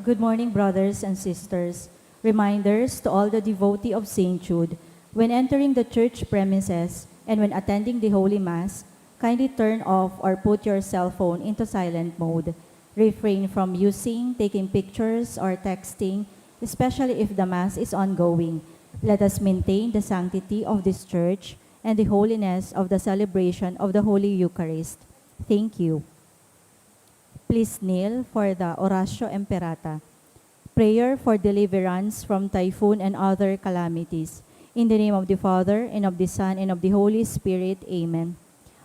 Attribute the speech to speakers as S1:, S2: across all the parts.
S1: Good morning, brothers and sisters. Reminders to all the devotee of St. Jude. When entering the church premises and when attending the Holy Mass, kindly turn off or put your cell phone into silent mode. Refrain from using, taking pictures, or texting, especially if the Mass is ongoing. Let us maintain the sanctity of this church and the holiness of the celebration of the Holy Eucharist. Thank you. Please kneel for the Oratio Imperata. Prayer for deliverance from typhoon and other calamities. In the name of the Father, and of the Son, and of the Holy Spirit. Amen.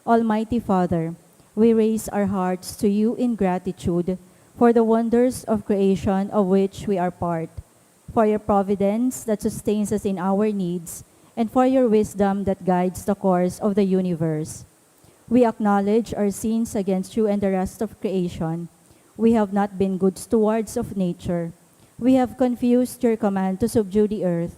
S1: Almighty Father, we raise our hearts to you in gratitude for the wonders of creation of which we are part, for your providence that sustains us in our needs, and for your wisdom that guides the course of the universe. We acknowledge our sins against you and the rest of creation. We have not been good stewards of nature. We have confused your command to subdue the earth.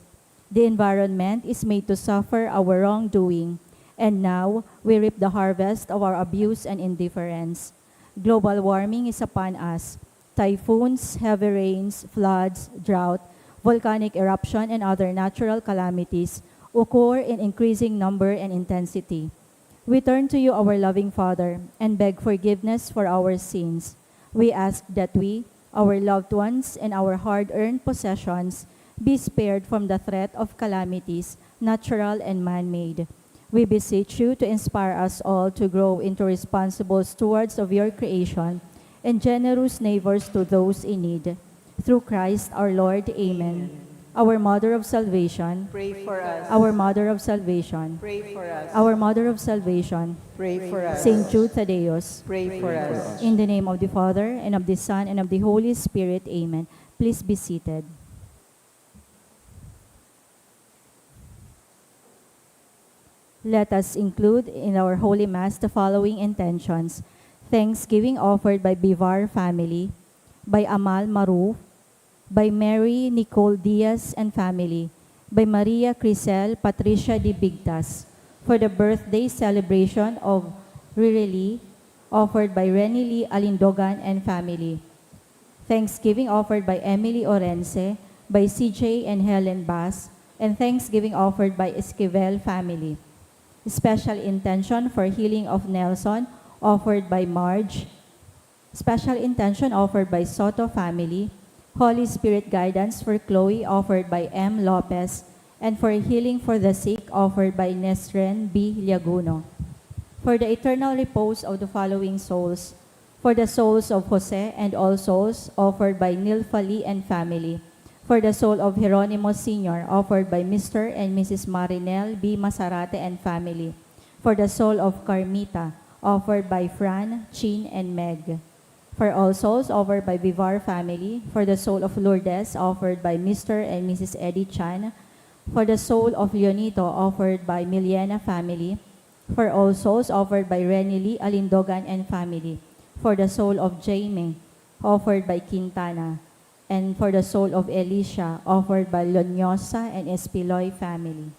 S1: The environment is made to suffer our wrongdoing, and now we reap the harvest of our abuse and indifference. Global warming is upon us. Typhoons, heavy rains, floods, drought, volcanic eruption, and other natural calamities occur in increasing number and intensity. We turn to you, our loving Father, and beg forgiveness for our sins. We ask that we, our loved ones, and our hard-earned possessions be spared from the threat of calamities, natural and man-made. We beseech you to inspire us all to grow into responsible stewards of your creation and generous neighbors to those in need. Through Christ our Lord. Amen. Our Mother of Salvation,
S2: Pray for us.
S1: our Mother of Salvation,
S2: Pray for us.
S1: our Mother of Salvation,
S2: Pray for us.
S1: Saint Jude Thaddeus.
S2: Pray for us.
S1: In the name of the Father, and of the Son, and of the Holy Spirit. Amen. Please be seated. Let us include in our Holy Mass the following intentions: thanksgiving offered by Bivar family, by Amal Maruf, by Mary Nicole Diaz and family, by Maria Crisel Patricia de Bigtas, for the birthday celebration of Rireli, offered by Renny Lee Alindogan and family. Thanksgiving offered by Emily Orense, by CJ and Helen Bass, and thanksgiving offered by Esquivel family. Special intention for healing of Nelson, offered by Marge. Special intention offered by Soto family. Holy Spirit guidance for Chloe, offered by M. Lopez, and for healing for the sick, offered by Nesren B. Liaguno. For the eternal repose of the following souls: for the souls of Jose and all souls, offered by Nilfali and family. For the soul of Jeronimo Sr., offered by Mr. and Mrs. Marinel B. Masarate and family. For the soul of Carmita, offered by Fran, Chin, and Meg. For all souls, offered by Bivar family. For the soul of Lourdes, offered by Mr. and Mrs. Eddie Chan. For the soul of Leonito, offered by Miliana family. For all souls, offered by Renny Lee Alindogan and family. For the soul of Jaime, offered by Quintana. And for the soul of Elisha, offered by Lonyosa and Espiloy family.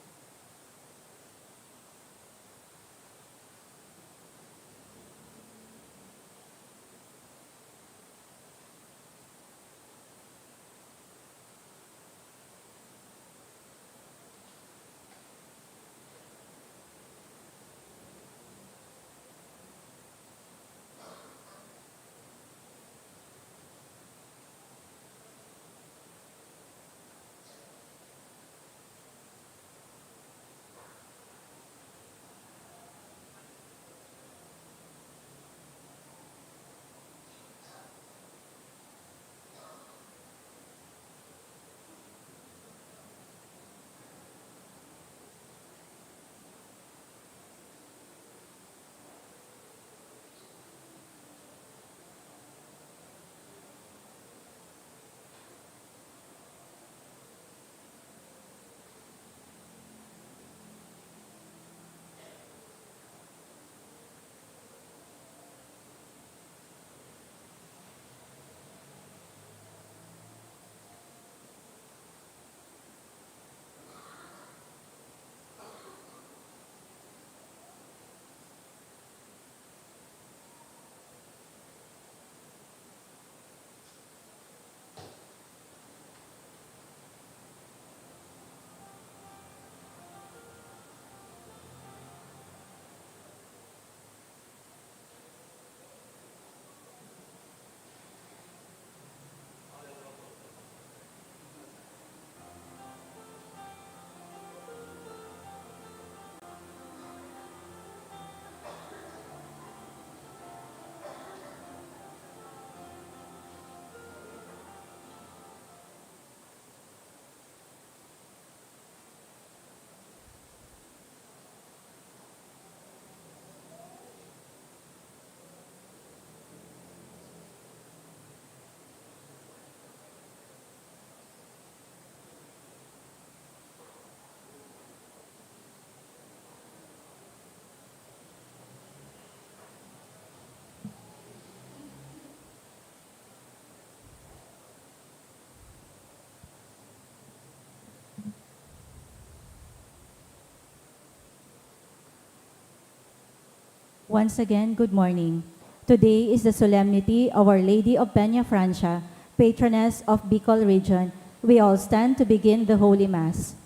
S1: Once again, good morning. Today is the solemnity of Our Lady of PenaFrancia, patroness of Bicol region. We all stand to begin the Holy Mass.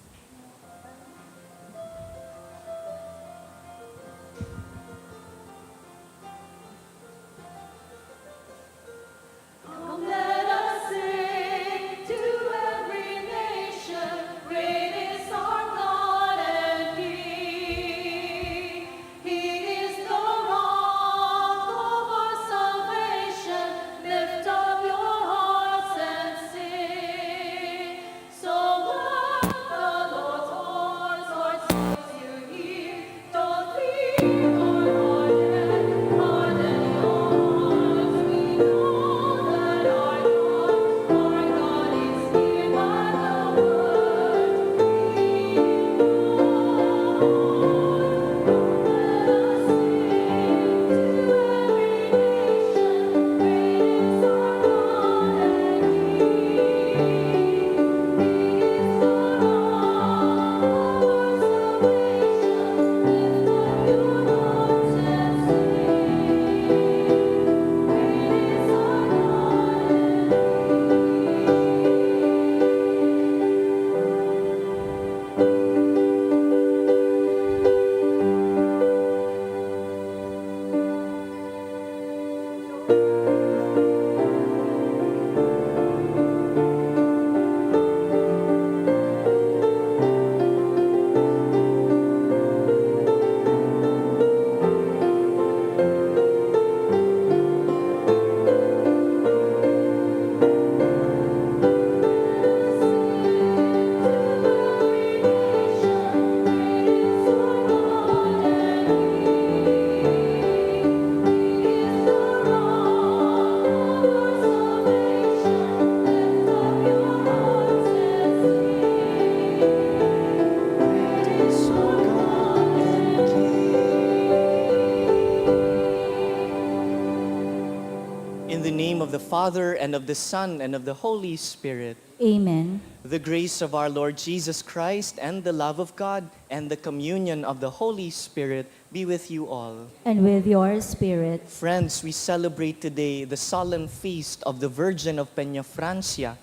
S3: Father, and of the Son, and of the Holy Spirit.
S1: Amen.
S3: The grace of our Lord Jesus Christ, and the love of God, and the communion of the Holy Spirit be with you all.
S1: And with your spirit.
S3: Friends, we celebrate today the solemn feast of the Virgin of PenaFrancia,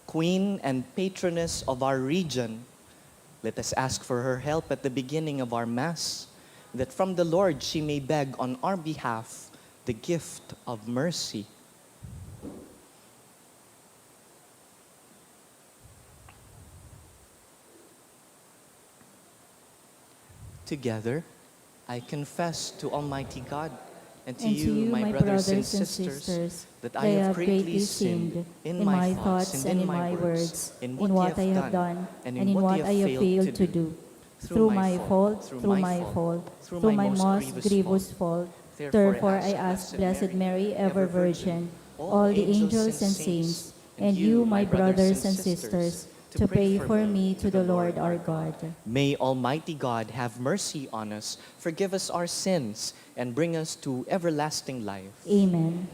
S3: Queen and Patroness of our region. Let us ask for her help at the beginning of our Mass, that from the Lord she may beg on our behalf the gift of mercy. Together, I confess to Almighty God and to you, my brothers and sisters, that I have greatly sinned in my thoughts and in my words, in what I have done and in what I have failed to do. Through my fault, through my most grievous fault. Therefore I ask Blessed Mary, ever Virgin, all the angels and saints, and you, my brothers and sisters, to pray for me to the Lord our God. May Almighty God have mercy on us, forgive us our sins, and bring us to everlasting life.
S1: Amen.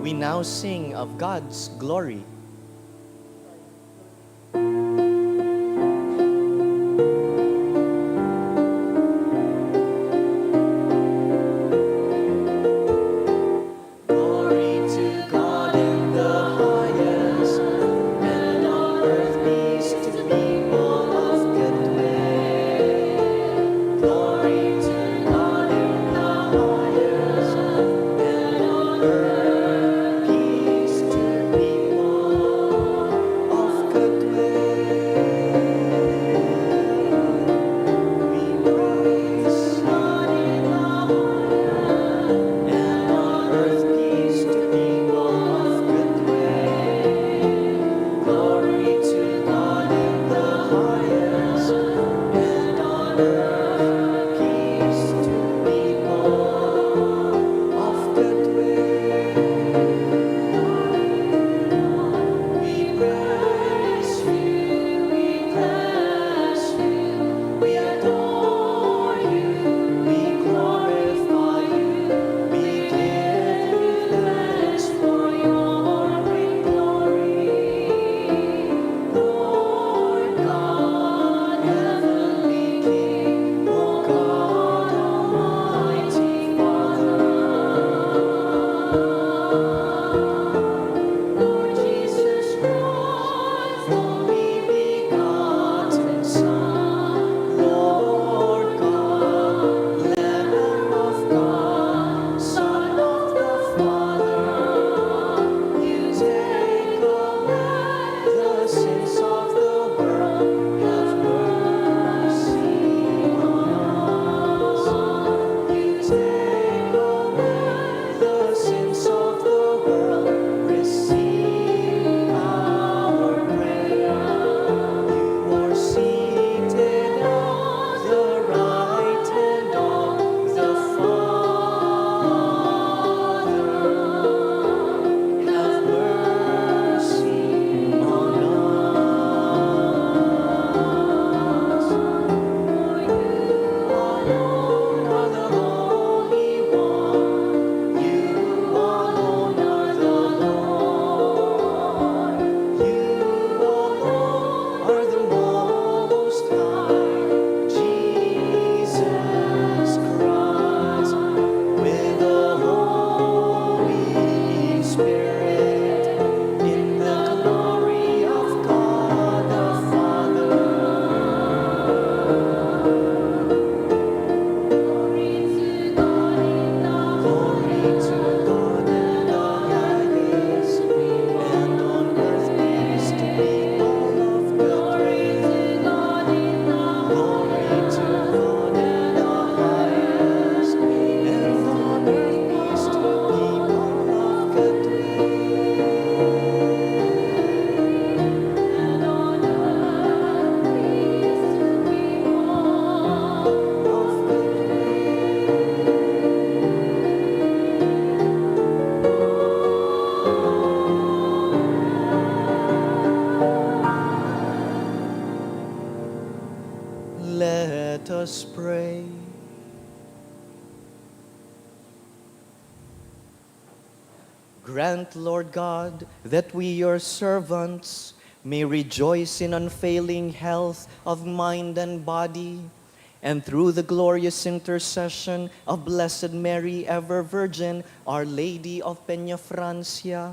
S3: We now sing of God's glory.
S4: Peace to people
S3: us pray. Grant, Lord God, that we, your servants, may rejoice in unfailing health of mind and body, and through the glorious intercession of Blessed Mary, ever Virgin, Our Lady of PenaFrancia,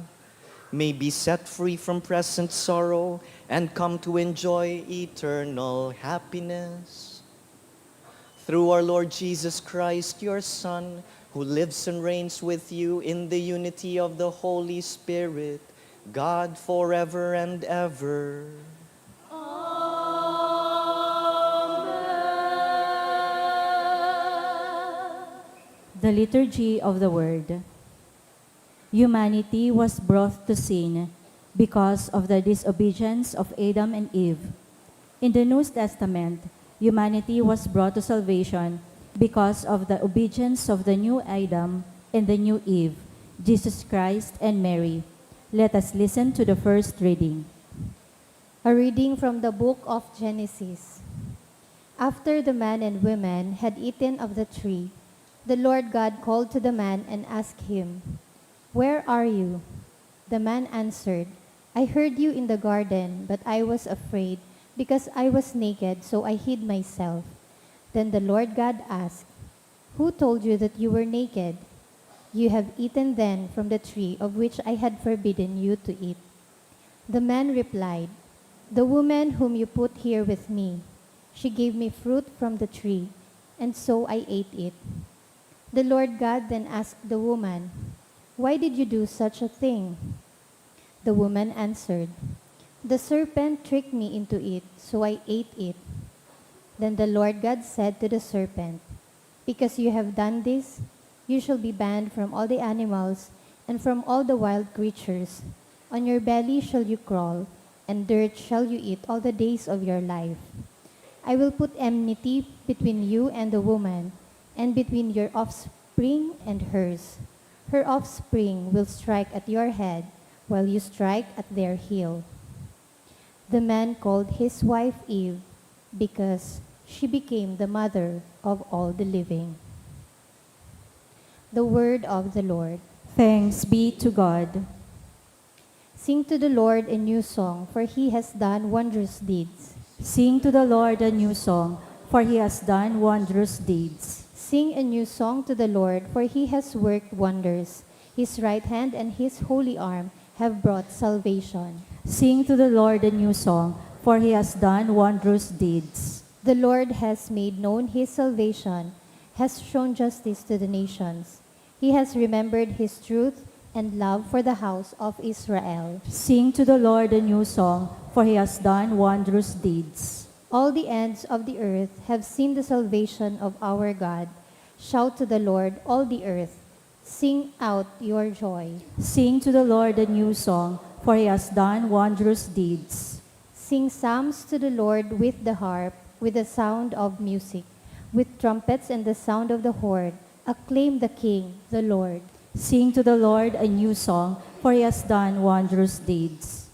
S3: may be set free from present sorrow and come to enjoy eternal happiness. Through our Lord Jesus Christ, your Son, who lives and reigns with you in the unity of the Holy Spirit, God forever and ever.
S1: The Liturgy of the Word. Humanity was brought to sin because of the disobedience of Adam and Eve. In the New Testament, humanity was brought to salvation because of the obedience of the new Adam and the new Eve, Jesus Christ and Mary. Let us listen to the first reading.
S4: A reading from the book of Genesis. After the man and woman had eaten of the tree, the Lord God called to the man and asked him, "Where are you?" The man answered, "I heard you in the garden, but I was afraid because I was naked, so I hid myself." Then the Lord God asked, "Who told you that you were naked? You have eaten then from the tree of which I had forbidden you to eat." The man replied, "The woman whom you put here with me, she gave me fruit from the tree, and so I ate it." The Lord God then asked the woman, "Why did you do such a thing?" The woman answered, "The serpent tricked me into it, so I ate it." Then the Lord God said to the serpent, "Because you have done this, you shall be banned from all the animals and from all the wild creatures. On your belly shall you crawl, and dirt shall you eat all the days of your life. I will put enmity between you and the woman, and between your offspring and hers. Her offspring will strike at your head, while you strike at their heel." The man called his wife Eve, because she became the mother of all the living. The word of the Lord.
S1: Thanks be to God.
S4: Sing to the Lord a new song, for he has done wondrous deeds.
S1: Sing to the Lord a new song, for he has done wondrous deeds.
S4: Sing a new song to the Lord, for he has worked wonders. His right hand and his holy arm have brought salvation.
S1: Sing to the Lord a new song, for he has done wondrous deeds.
S4: The Lord has made known his salvation, has shown justice to the nations. He has remembered his truth and love for the house of Israel.
S1: Sing to the Lord a new song, for he has done wondrous deeds.
S4: All the ends of the earth have seen the salvation of our God. Shout to the Lord, all the earth. Sing out your joy.
S1: Sing to the Lord a new song, for he has done wondrous deeds.
S4: Sing psalms to the Lord with the harp, with the sound of music, with trumpets and the sound of the horn. Acclaim the King, the Lord.
S1: Sing to the Lord a new song, for he has done wondrous deeds.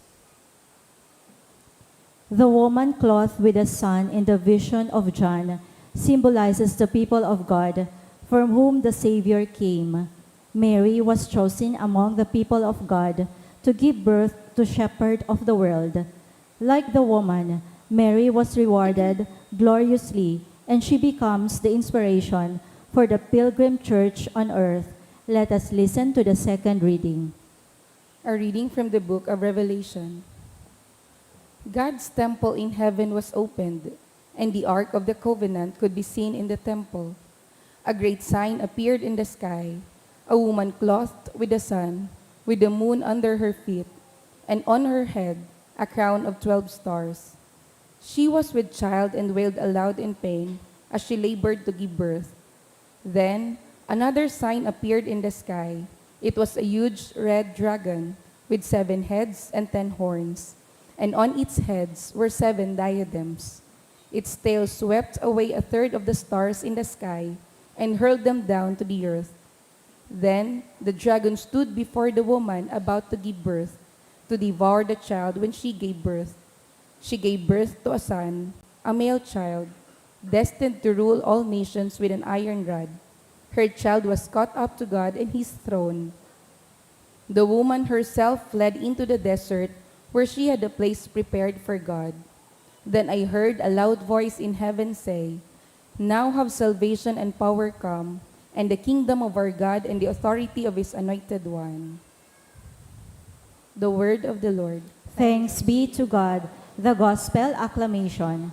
S1: The woman clothed with the sun in the vision of John symbolizes the people of God, from whom the Savior came. Mary was chosen among the people of God to give birth to Shepherd of the world. Like the woman, Mary was rewarded gloriously, and she becomes the inspiration for the pilgrim church on earth. Let us listen to the second reading.
S2: A reading from the book of Revelation. God's temple in heaven was opened, and the Ark of the Covenant could be seen in the temple. A great sign appeared in the sky, a woman clothed with the sun, with the moon under her feet, and on her head a crown of 12 stars. She was with child and wailed aloud in pain as she labored to give birth. Then another sign appeared in the sky. It was a huge red dragon with 7 heads and 10 horns, and on its heads were 7 diadems. Its tail swept away a third of the stars in the sky and hurled them down to the earth. Then the dragon stood before the woman about to give birth, to devour the child when she gave birth. She gave birth to a son, a male child. destined to rule all nations with an iron rod. Her child was caught up to God and his throne. The woman herself fled into the desert, where she had a place prepared for God. Then I heard a loud voice in heaven say, "Now have salvation and power come, and the kingdom of our God and the authority of his anointed one." The word of the Lord.
S1: Thanks be to God. The Gospel Acclamation.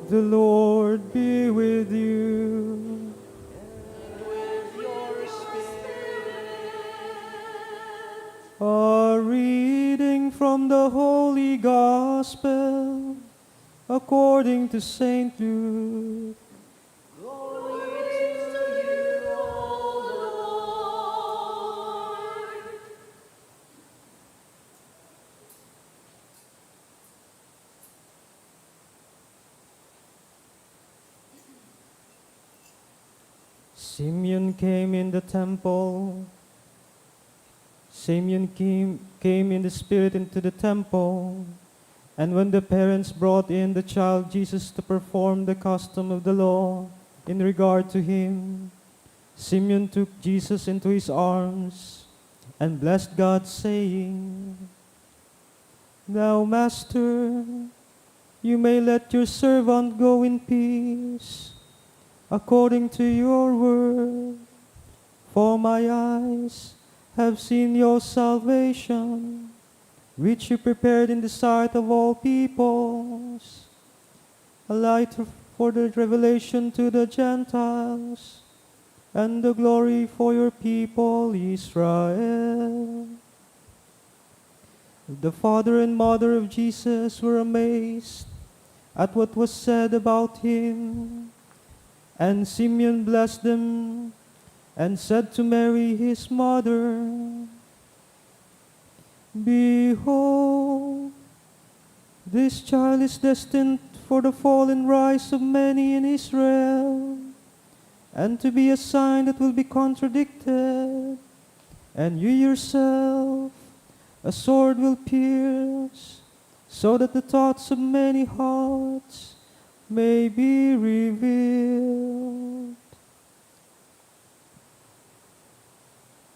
S5: The Lord be with you. A reading from the Holy Gospel according to Saint Luke. Simeon came in the temple. Simeon came in the Spirit into the temple. And when the parents brought in the child Jesus to perform the custom of the law in regard to him, Simeon took Jesus into his arms and blessed God, saying, "Now, Master, you may let your servant go in peace, according to your word. For my eyes have seen your salvation, which you prepared in the sight of all peoples, a light for the revelation to the Gentiles, and the glory for your people Israel." The father and mother of Jesus were amazed at what was said about him. And Simeon blessed them and said to Mary his mother, "Behold, this child is destined for the fall and rise of many in Israel, and to be a sign that will be contradicted. And you yourself, a sword will pierce, so that the thoughts of many hearts may be revealed."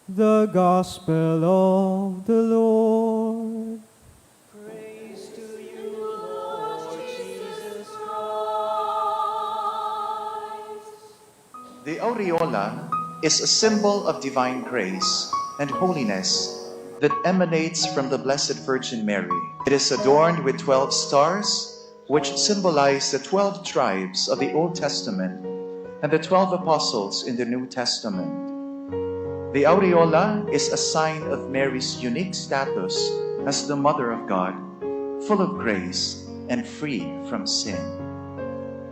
S5: The Gospel of the Lord.
S3: Praise to you, Lord Jesus Christ.
S6: The aureola is a symbol of divine grace and holiness that emanates from the Blessed Virgin Mary. It is adorned with 12 stars, which symbolize the 12 tribes of the Old Testament and the 12 apostles in the New Testament. The aureola is a sign of Mary's unique status as the Mother of God, full of grace and free from sin.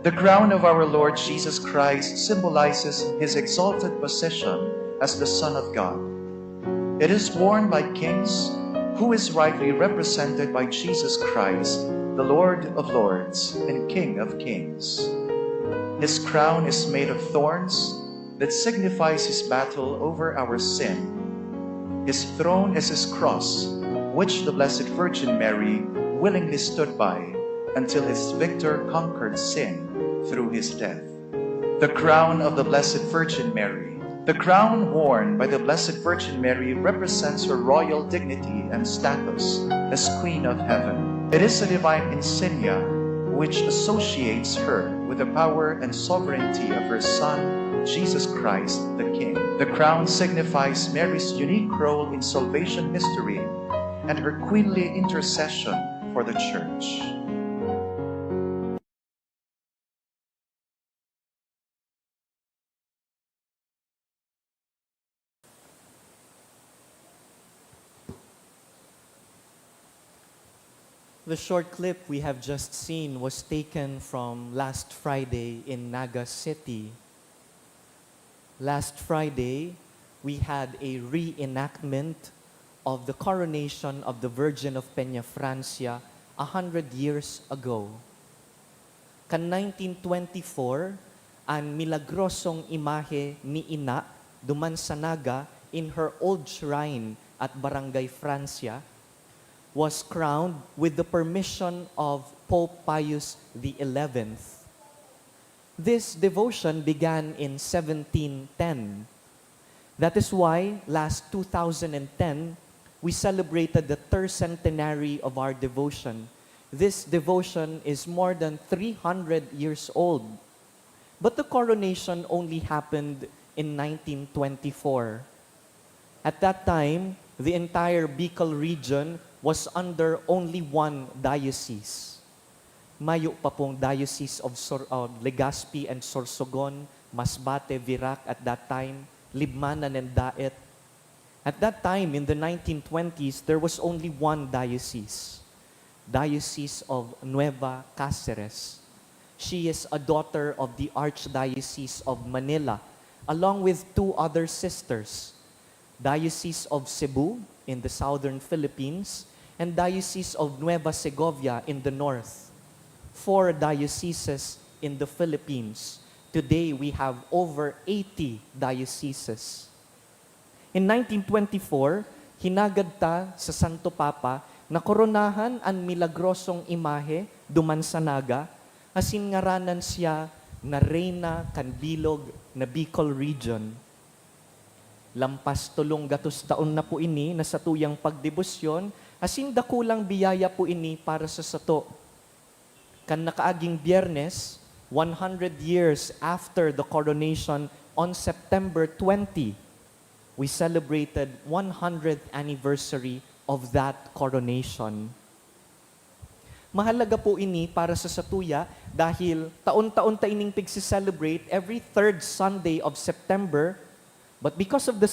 S6: The crown of our Lord Jesus Christ symbolizes his exalted position as the Son of God. It is worn by kings, who is rightly represented by Jesus Christ, the Lord of Lords and King of Kings. His crown is made of thorns that signifies his battle over our sin. His throne is his cross, which the Blessed Virgin Mary willingly stood by until his victor conquered sin through his death. The crown of the Blessed Virgin Mary The crown worn by the Blessed Virgin Mary represents her royal dignity and status as Queen of Heaven. It is a divine insignia which associates her with the power and sovereignty of her Son, Jesus Christ the King. The crown signifies Mary's unique role in salvation history and her queenly intercession for the Church.
S3: The short clip we have just seen was taken from last Friday in Naga City. Last Friday, we had a reenactment of the coronation of the Virgin of PenaFrancia 100 years ago. Kan 1924, ang milagrosong imahe ni Ina duman sa Naga in her old shrine at Barangay Francia was crowned with the permission of Pope Pius XI. This devotion began in 1710. That is why last 2010, we celebrated the tercentenary of our devotion. This devotion is more than 300 years old. But the coronation only happened in 1924. At that time, the entire Bicol region was under only one diocese. Mayo pa pong diocese of Legazpi and Sorsogon, Masbate, Virac at that time, Libmanan and Daet. At that time, in the 1920s, there was only one diocese, Diocese of Nueva Cáceres. She is a daughter of the Archdiocese of Manila, along with two other sisters, Diocese of Cebu in the southern Philippines, and Diocese of Nueva Segovia in the north. 4 dioceses in the Philippines. Today, we have over 80 dioceses. In 1924, hinagad ta sa Santo Papa na koronahan ang milagrosong imahe duman sa Naga, asin ngaranan siya na Reyna Kanbilog na Bicol Region. Lampas 300 taon na po ini na sa tuyang pagdebosyon, asin dakulang biyaya po ini para sa sato. Kan nakaaging Biyernes, 100 years after the coronation on September 20, we celebrated 100th anniversary of that coronation. Mahalaga po ini para sa satuya dahil taon-taon ta ining pigsi-celebrate every third Sunday of September. But because of the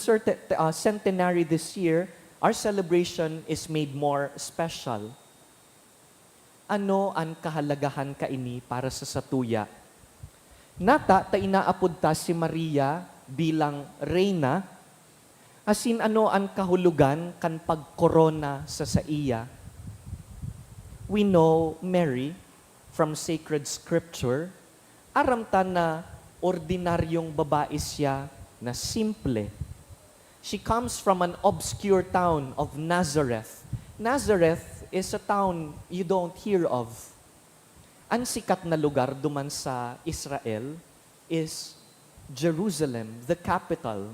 S3: centenary this year, our celebration is made more special. Ano ang kahalagahan kaini para sa satuya? Nata, ta inaapod ta si Maria bilang reyna, asin ano ang kahulugan kan pagkorona sa iya. We know Mary from sacred scripture, aram ta na ordinaryong babae siya na simple. She comes from an obscure town of Nazareth. Nazareth is a town you don't hear of. Ang sikat na lugar duman sa Israel is Jerusalem, the capital.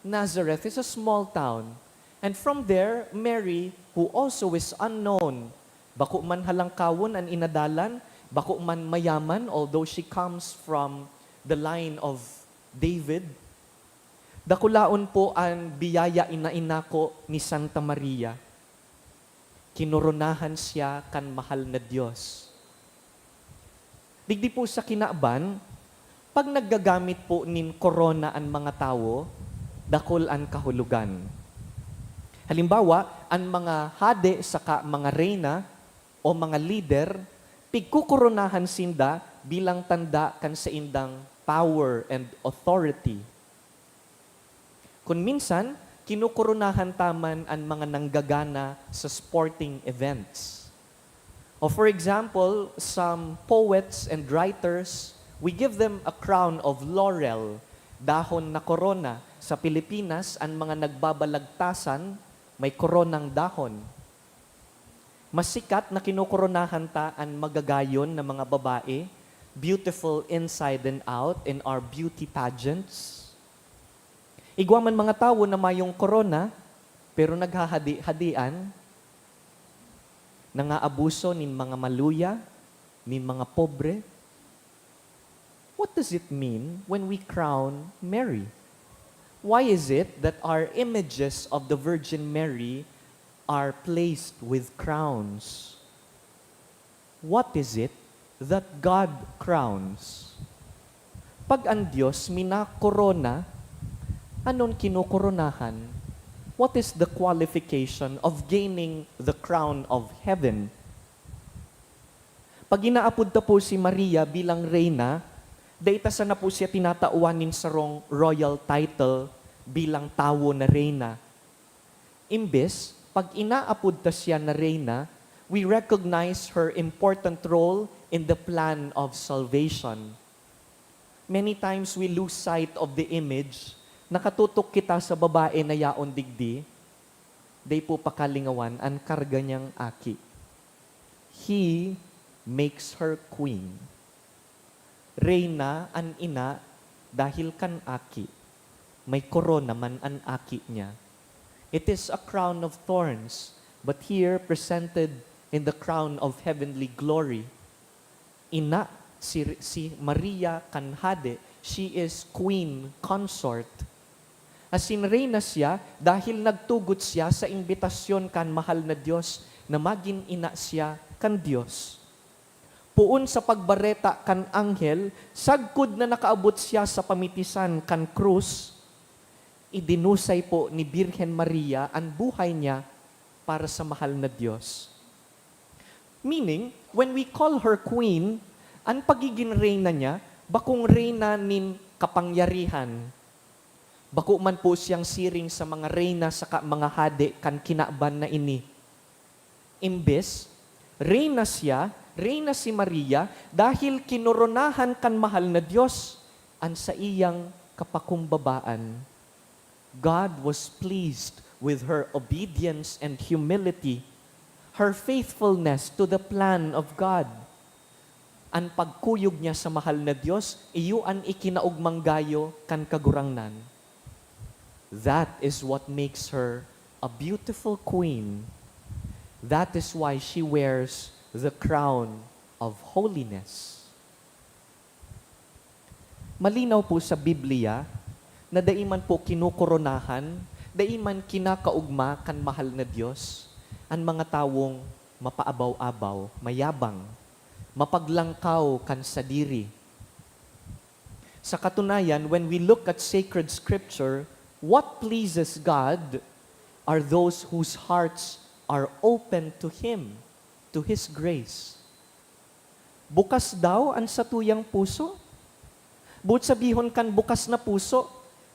S3: Nazareth is a small town. And from there, Mary, who also is unknown, bako man halangkawon ang inadalan, bako man mayaman, although she comes from the line of David, dakulaon po ang biyaya ina-ina ko ni Santa Maria. Kinoronahan siya kan mahal na Diyos. Digdi po sa kinaaban, pag naggagamit po nin korona ang mga tao, dakol ang kahulugan. Halimbawa, ang mga hade saka mga reyna o mga leader, pigkukoronahan sinda bilang tanda kan sa indang power and authority. Kung minsan, kinukoronahan taman ang mga nanggagana sa sporting events. O for example, some poets and writers, we give them a crown of laurel, dahon na korona. Sa Pilipinas, ang mga nagbabalagtasan, may koronang dahon. Masikat na kinukoronahan ta ang magagayon na mga babae, beautiful inside and out in our beauty pageants.
S7: Igwa man mga tawo na mayong korona, pero naghahadi-hadian, nangaabuso nin mga maluya, nin mga pobre. What does it mean when we crown Mary? Why is it that our images of the Virgin Mary are placed with crowns? What is it that God crowns? Pag ang Diyos minakorona, anon kinokoronahan? What is the qualification of gaining the crown of heaven? Pag inaapod ta po si Maria bilang reyna, data sa na po siya tinatauanin sa royal title bilang tawo na reyna. Imbes, pag inaapod ta siya na reyna, we recognize her important role in the plan of salvation. Many times we lose sight of the image. Nakatutok kita sa babae na yaon digdi, day po pakalingawan ang karga niyang aki. He makes her queen. Reyna an ina dahil kan aki. May korona man an aki niya. It is a crown of thorns, but here presented in the crown of heavenly glory. Ina, si Maria Kanhade, she is queen consort. As in reyna siya, dahil nagtugot siya sa imbitasyon kan mahal na Diyos, na maging ina siya kan Diyos. Puon sa pagbareta kan anghel, sagkod na nakaabot siya sa pamitisan kan krus, idinusay po ni Birhen Maria ang buhay niya para sa mahal na Diyos. Meaning, when we call her queen, ang pagiging reyna niya, bakong reyna nin kapangyarihan. Bako man po siyang siring sa mga reyna sa mga hade kan kinaban na ini. Imbes, reyna siya, reyna si Maria, dahil kinoronahan kan mahal na Diyos, ang sa iyang kapakumbabaan. God was pleased with her obedience and humility, her faithfulness to the plan of God. Ang pagkuyog niya sa mahal na Diyos, iyo ang ikinaugmanggayo kan kagurangnan. That is what makes her a beautiful queen. That is why she wears the crown of holiness. Malinaw po sa Biblia na daiman po kinukoronahan, daiman kinakaugma kan mahal na Diyos, ang mga tawong mapaabaw-abaw, mayabang, mapaglangkaw kan sadiri. Sa katunayan, when we look at sacred scripture, what pleases God are those whose hearts are open to Him, to His grace. Bukas daw ang satuyang puso. But sabihon kan bukas na puso,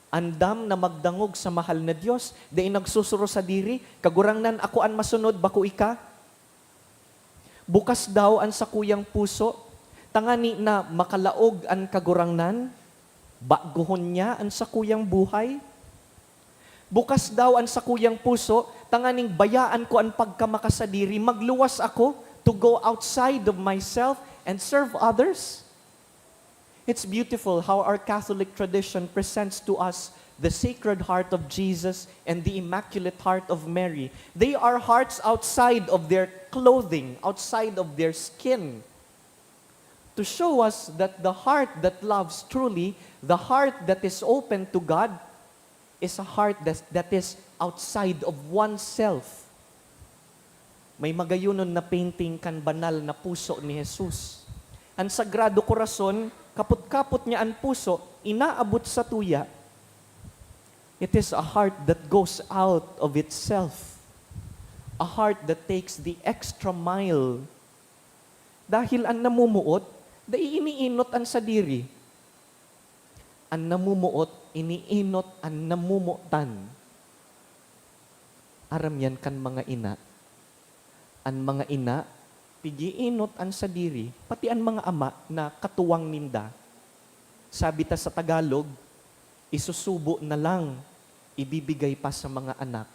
S7: andam na magdangog sa mahal na Diyos, daing nagsusuro sa diri, kagurangnan ako an masunod, bako ika. Bukas daw ang sakuyang puso, tangani na makalaog ang kagurangnan, baguhon niya ang sakuyang buhay. Bukas daw ang sakuyang puso, tanganing bayaan ko ang pagkamakasadiri, magluwas ako to go outside of myself and serve others. It's beautiful how our Catholic tradition presents to us the Sacred Heart of Jesus and the Immaculate Heart of Mary. They are hearts outside of their clothing, outside of their skin, to show us that the heart that loves truly, the heart that is open to God, is a heart that is outside of oneself. May magayunon na painting kan banal na puso ni Jesus. Ang Sagrado Corazon, kaput-kaput niya ang puso, inaabot sa tuya. It is a heart that goes out of itself. A heart that takes the extra mile. Dahil ang namumuot, dai iniinot ang sadiri. Ang namumuot, iniinot ang namumutan. Aram yan kan mga ina. Ang mga ina, pigiinot ang sadiri, pati ang mga ama na katuwang ninda. Sabi ta sa Tagalog, isusubo na lang, ibibigay pa sa mga anak.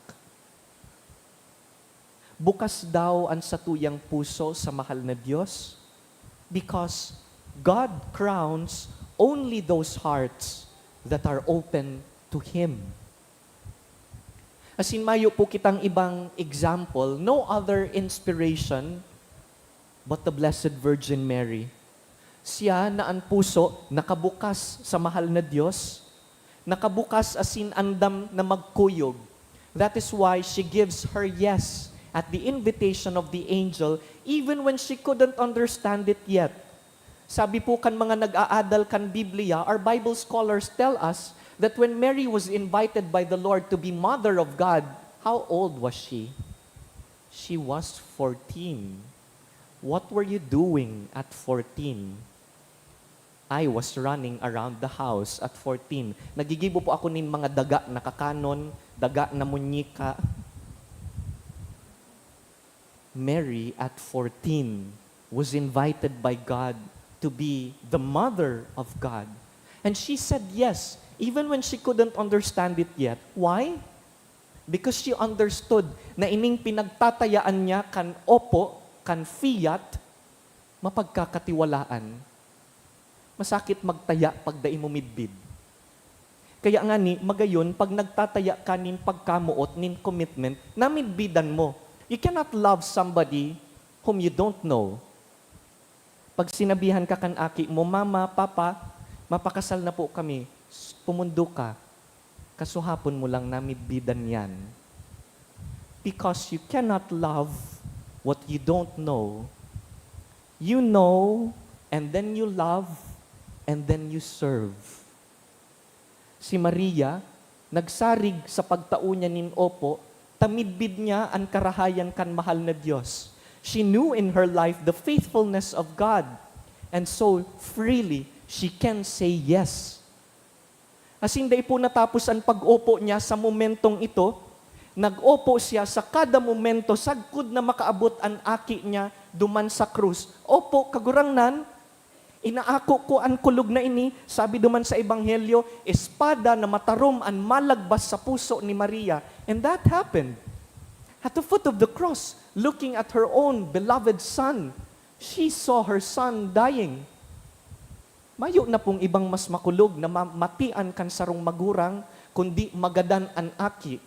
S7: Bukas daw ang satuyang puso sa mahal na Diyos because God crowns only those hearts that are open to Him. Asin mayo po kitang ibang example, no other inspiration but the Blessed Virgin Mary. Siya na ang puso nakabukas sa mahal na Diyos, nakabukas asin andam na magkuyog. That is why she gives her yes at the invitation of the angel, even when she couldn't understand it yet. Sabi po kan mga nag-aadal kan Biblia, our Bible scholars tell us that when Mary was invited by the Lord to be mother of God, how old was she? She was 14. What were you doing at 14? I was running around the house at 14. Nagigibo po ako nin mga daga na kakanon, daga na munyika. Mary at 14 was invited by God to be the mother of God. And she said yes, even when she couldn't understand it yet. Why? Because she understood na ining pinagtatayaan niya kan opo, kan fiat, mapagkakatiwalaan. Masakit magtaya pag dai mo midbid. Kaya nga ni, magayon, pag nagtataya ka nin pagkamuot, nin commitment, na midbidan mo. You cannot love somebody whom you don't know. Pag sinabihan ka kan aki mo, Mama, Papa, mapakasal na po kami, pumundo ka, kasuhapon mo lang namidbidan yan. Because you cannot love what you don't know. You know, and then you love, and then you serve. Si Maria, nagsarig sa pagtao niya nin opo, tamidbid niya ang karahayan kan mahal na Diyos. She knew in her life the faithfulness of God, and so freely she can say yes. As hindi po natapos ang pag-opo niya sa momentong ito, nag-opo siya sa kada momento, sagkod na makaabot ang aki niya duman sa krus. Opo, kagurangnan, inaako ko ang kulog na ini, sabi duman sa Ebanghelyo, espada na matarom ang malagbas sa puso ni Maria. And that happened. At the foot of the cross, looking at her own beloved son, she saw her son dying. Mayo na pong ibang mas makulog na matian kan sarong magurang, kundi magadan ang aki.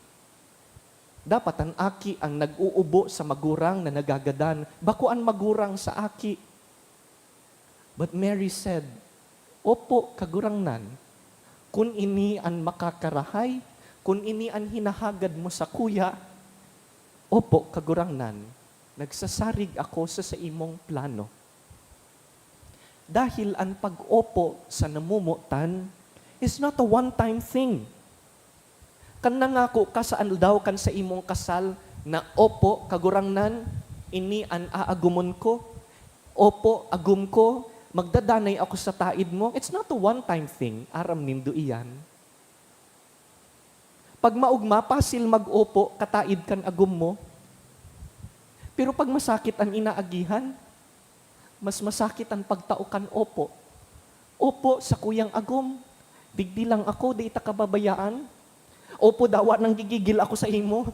S7: Dapat ang aki ang nag-uubo sa magurang na nagagadan, bako ang magurang sa aki. But Mary said, Opo, kagurangnan, kun ini ang makakarahay, kun ini ang hinahagad mo sa kuya, opo, kagurangnan, nagsasarig ako sa imong plano. Dahil ang pag-opo sa namumutan is not a one-time thing. Kan nangako ka saan daw kan sa imong kasal na opo, kagurangnan, ini ang aagumon ko, opo, agum ko, magdadanay ako sa taid mo. It's not a one-time thing, aram nindo iyan. Pag maugma, pasil mag-opo, kataid kan agum mo. Pero pag masakit ang inaagihan, mas masakit ang pagtaukan opo. Opo sa kuyang agum, digdi lang ako, di ita kababayaan. Opo dawa nang gigigil ako sa imo.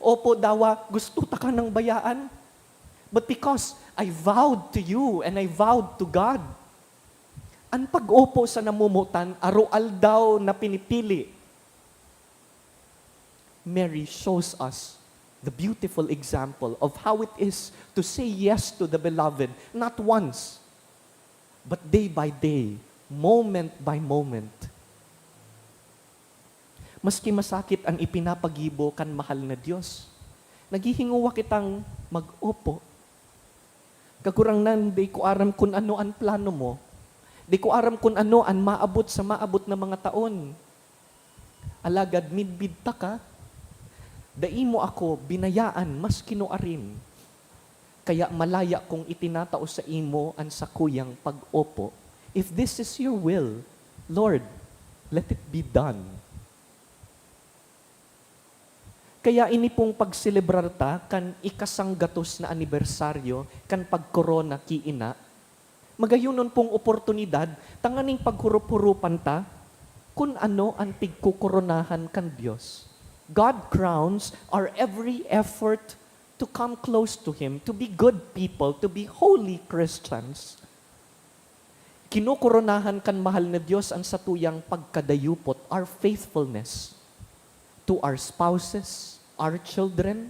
S7: Opo dawa gusto ta ka ng bayaan. But because I vowed to you and I vowed to God, ang pag-opo sa namumutan, arual daw na pinipili. Mary shows us the beautiful example of how it is to say yes to the beloved, not once, but day by day, moment by moment. Maski masakit ang ipinapagibo kan mahal na Diyos, naghihinguwa kitang mag-opo. Kagurangnan, di ko aram kung ano ang plano mo. Di ko aram kung ano ang maabot sa maabot na mga taon. Alagad, midbid ta ka, dai mo ako binayaan mas kinuarin. Kaya malaya kong itinatao sa imo ang sakuyang pag-opo. If this is your will, Lord, let it be done. Kaya ini pong pagselebrar ta kan ikasanggatos na anibersaryo kan pagkorona kiina, magayunon pong oportunidad tanganing paghurup-hurupan ta kung ano ang pigkukoronahan kan Diyos. God crowns our every effort to come close to Him, to be good people, to be holy Christians. Kinukoronahan kan mahal na Diyos ang satuyang pagkadayupot, our faithfulness, to our spouses, our children,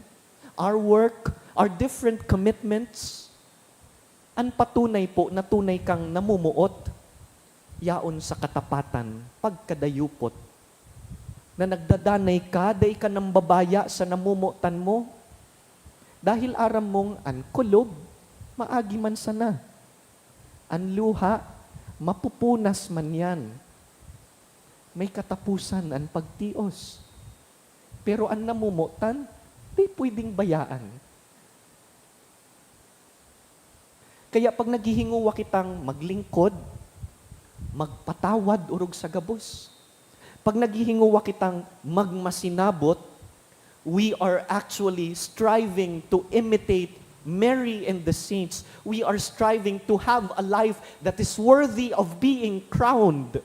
S7: our work, our different commitments, ang patunay po na tunay kang namumuot, yaon sa katapatan, pagkadayupot, na nagdadanay ka, day ka ng babaya sa namumutan mo, dahil aram mong an kulob, maagi man sana. An luha, mapupunas man yan. May katapusan ang pagtios. Pero ang namumutan, di pwedeng bayaan. Kaya pag naghihinguwa kitang maglingkod, magpatawad urog sa gabos. Pag naghihinguwa kitang magmasinabot, we are actually striving to imitate Mary and the saints. We are striving to have a life that is worthy of being crowned.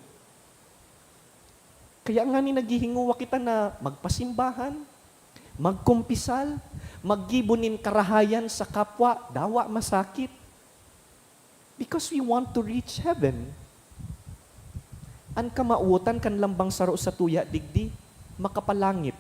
S7: Kaya nga ni naghihinguwa kita na magpasimbahan, magkumpisal, maggibunin karahayan sa kapwa, dawa masakit. Because we want to reach heaven. An kamautan kan lambang saro sa tuya digdi, makapalangit.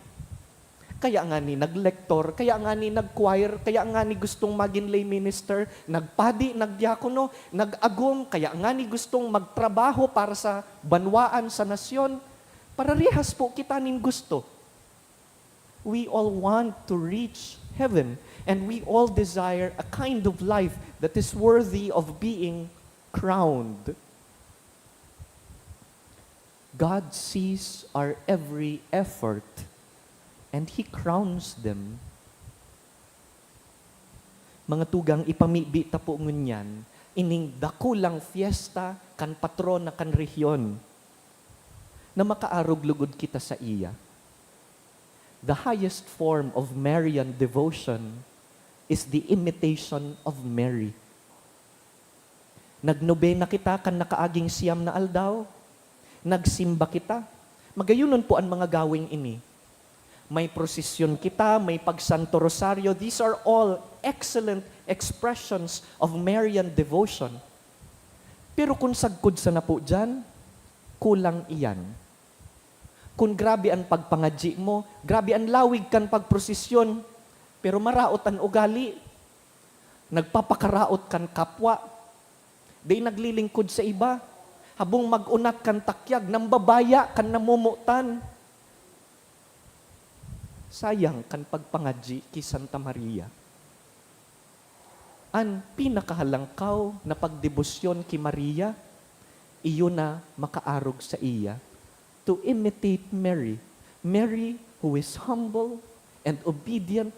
S7: Kaya nga ni naglektor, kaya nga ni nagchoir, kaya nga ni gustong maging lay minister, nagpadi, nagdiakono, nagagom, kaya nga ni gustong magtrabaho para sa banwaan sa nasyon. Pararehas po kita nin gusto. We all want to reach heaven, and we all desire a kind of life that is worthy of being crowned. God sees our every effort, and He crowns them. Mga tugang ipamibi tapo ngunyan, ining dakulang fiesta kan patron na kan rehiyon, na makaarog lugod kita sa iya. The highest form of Marian devotion is the imitation of Mary. Nagnobena kita kan nakaaging siyam na aldaw, nagsimba kita. Magayunon po ang mga gawing ini. May prosesyon kita, may pagsanto rosaryo. These are all excellent expressions of Marian devotion. Pero kung sagkod sa na po dyan, kulang iyan. Kung grabe ang pagpangadji mo, grabe ang lawig kan pagprosesyon, pero maraot ang ugali, nagpapakaraot kan kapwa, di naglilingkod sa iba, habong mag-unat kan takyag, nang babaya kan namumutan. Sayang kan pagpangadji ki Santa Maria. Ang pinakahalangkaw na pagdebosyon ki Maria, iyo na makaarog sa iya. To imitate Mary. Mary who is humble and obedient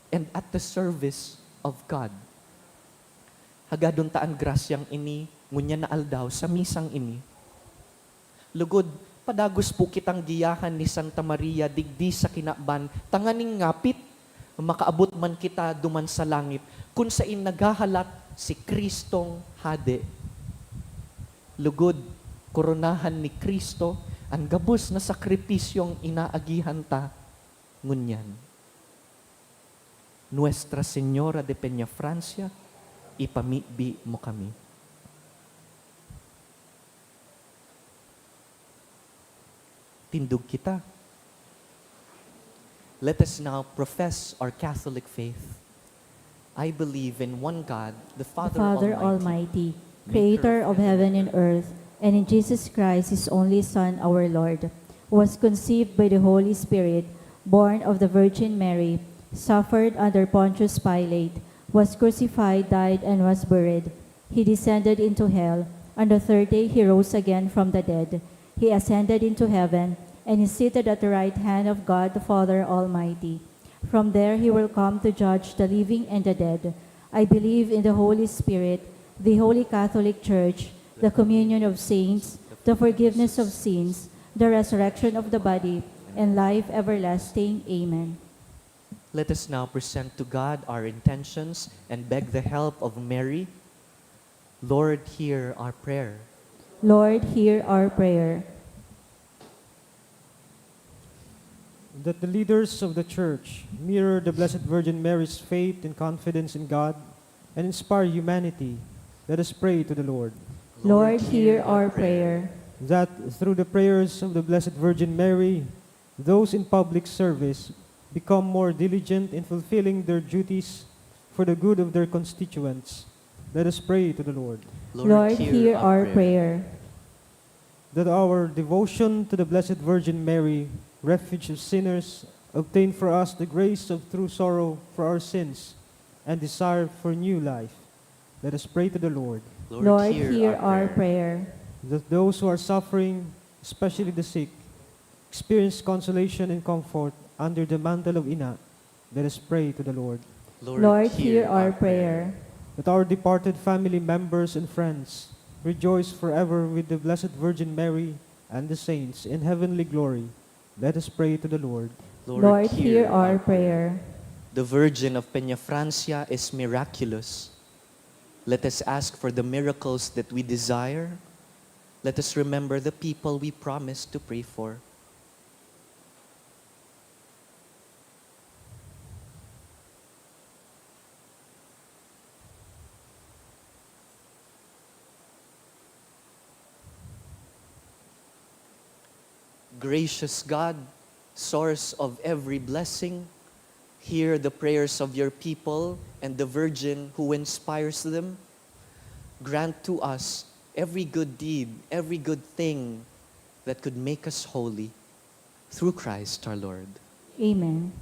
S7: and at the service of God. Hagadon taan grasyang ini, ngunya na aldaw sa misang ini. Lugod, padagos po kitang giyahan ni Santa Maria digdi sa kinaban, tanganing ngapit, makaabot man kita duman sa langit, kung sa naghahalat si Kristong Hade. Lugod, koronahan ni Kristo, ang gabos na sakripisyong inaagihan ta, ngunyan. Nuestra Señora de PenaFrancia, ipamibi mo kami. Tindog kita. Let us now profess our Catholic faith. I believe in one God, the Father
S1: Almighty, creator of heaven and earth, and in Jesus Christ, His only Son, our Lord, who was conceived by the Holy Spirit, born of the Virgin Mary, suffered under Pontius Pilate, was crucified, died, and was buried. He descended into hell. On the third day He rose again from the dead. He ascended into heaven, and is seated at the right hand of God the Father Almighty. From there He will come to judge the living and the dead. I believe in the Holy Spirit, the Holy Catholic Church, the communion of saints, the forgiveness of sins, the resurrection of the body, and life everlasting. Amen.
S7: Let us now present to God our intentions and beg the help of Mary. Lord, hear our prayer.
S1: Lord, hear our prayer.
S5: That the leaders of the Church mirror the Blessed Virgin Mary's faith and confidence in God and inspire humanity. Let us pray to the Lord.
S1: Lord, hear our prayer.
S5: That through the prayers of the Blessed Virgin Mary, those in public service become more diligent in fulfilling their duties for the good of their constituents. Let us pray to the Lord.
S1: Lord, hear our prayer.
S5: That our devotion to the Blessed Virgin Mary, refuge of sinners, obtain for us the grace of true sorrow for our sins and desire for new life. Let us pray to the Lord.
S1: Lord, hear our prayer.
S5: That those who are suffering, especially the sick, experience consolation and comfort under the mantle of Ina. Let us pray to the Lord.
S1: Lord, hear our prayer.
S5: That our departed family members and friends rejoice forever with the Blessed Virgin Mary and the saints in heavenly glory. Let us pray to the Lord.
S1: Lord, hear our prayer.
S3: The Virgin of Penafrancia is miraculous. Let us ask for the miracles that we desire. Let us remember the people we promised to pray for. Gracious God, source of every blessing, hear the prayers of your people and the Virgin who inspires them. Grant to us every good deed, every good thing that could make us holy. Through Christ our Lord.
S1: Amen.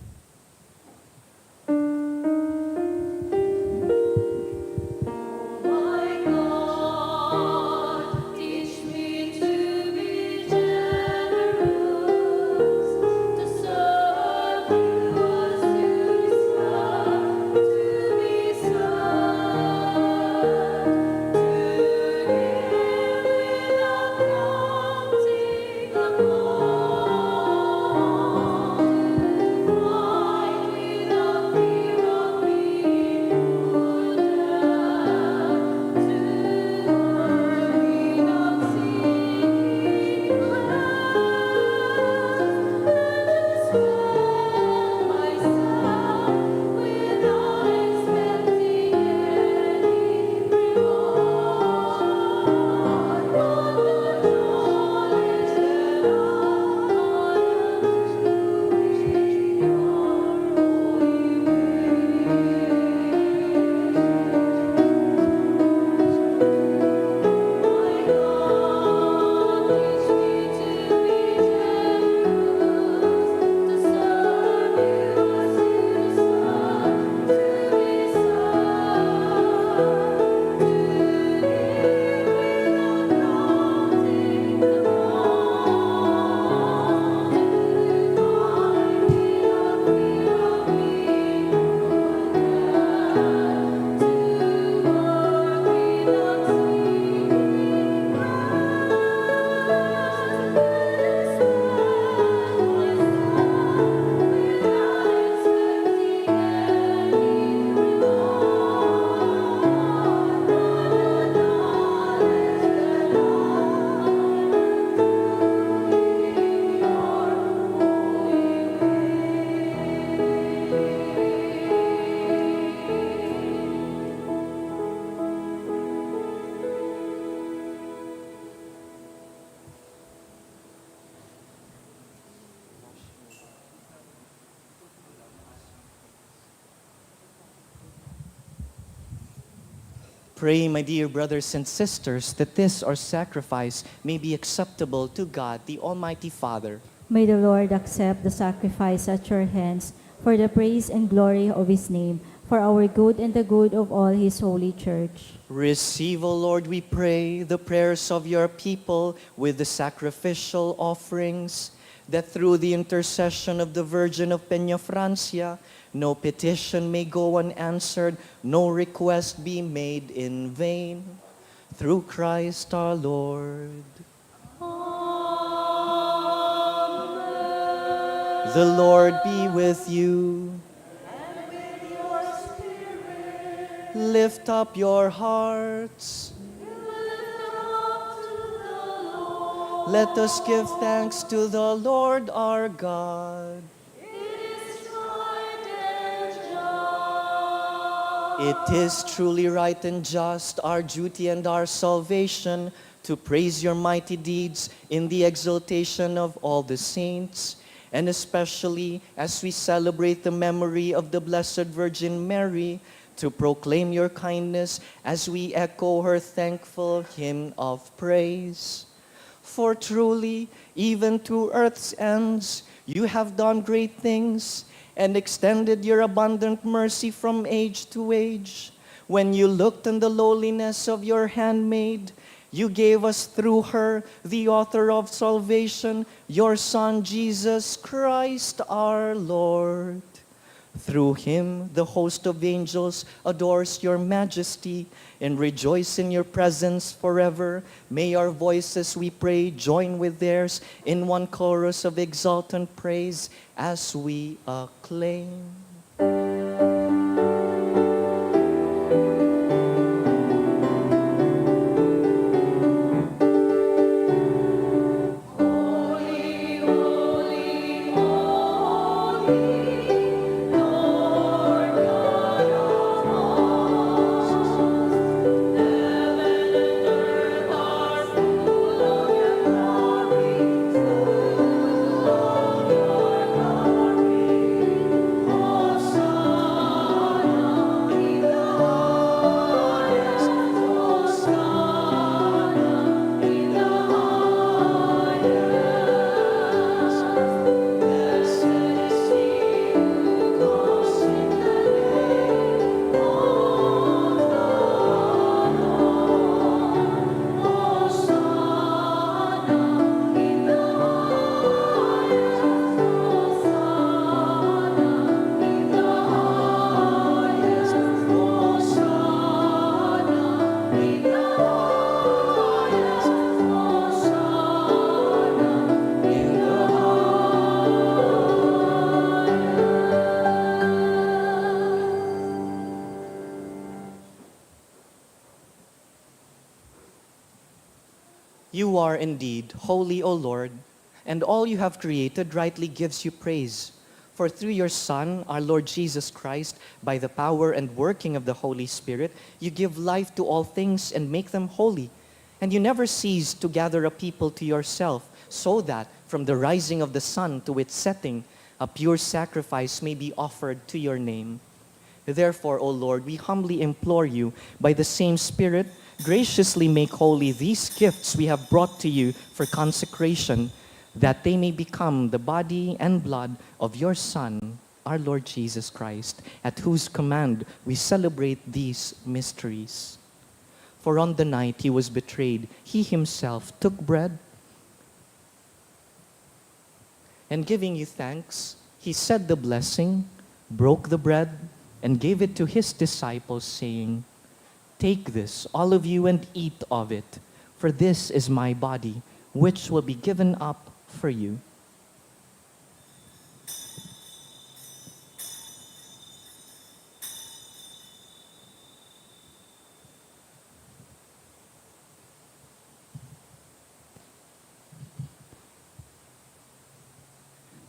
S3: Pray, my dear brothers and sisters, that this our sacrifice may be acceptable to God, the Almighty Father.
S1: May the Lord accept the sacrifice at your hands for the praise and glory of his name, for our good and the good of all his holy church.
S3: Receive, O Lord, we pray, the prayers of your people with the sacrificial offerings, that through the intercession of the Virgin of Penafrancia, no petition may go unanswered, no request be made in vain. Through Christ our Lord. Amen. The Lord be with you.
S8: And with your spirit.
S3: Lift up your hearts. Let us give thanks to the Lord our God. It is truly right and just, our duty and our salvation, to praise your mighty deeds in the exaltation of all the saints, and especially as we celebrate the memory of the Blessed Virgin Mary, to proclaim your kindness as we echo her thankful hymn of praise. For truly, even to earth's ends, you have done great things and extended your abundant mercy from age to age. When you looked on the lowliness of your handmaid, you gave us through her, the author of salvation, your Son, Jesus Christ our Lord. Through him, the host of angels adores your majesty and rejoice in your presence forever. May our voices, we pray, join with theirs in one chorus of exultant praise as we acclaim. You are indeed holy, O Lord, and all you have created rightly gives you praise. For through your Son, our Lord Jesus Christ, by the power and working of the Holy Spirit, you give life to all things and make them holy. And you never cease to gather a people to yourself, so that from the rising of the sun to its setting, a pure sacrifice may be offered to your name. Therefore, O Lord, we humbly implore you, by the same Spirit, graciously make holy these gifts we have brought to you for consecration, that they may become the body and blood of your Son, our Lord Jesus Christ, at whose command we celebrate these mysteries. For on the night he was betrayed, he himself took bread, and giving you thanks, he said the blessing, broke the bread, and gave it to his disciples, saying, "Take this, all of you, and eat of it, for this is my body, which will be given up for you."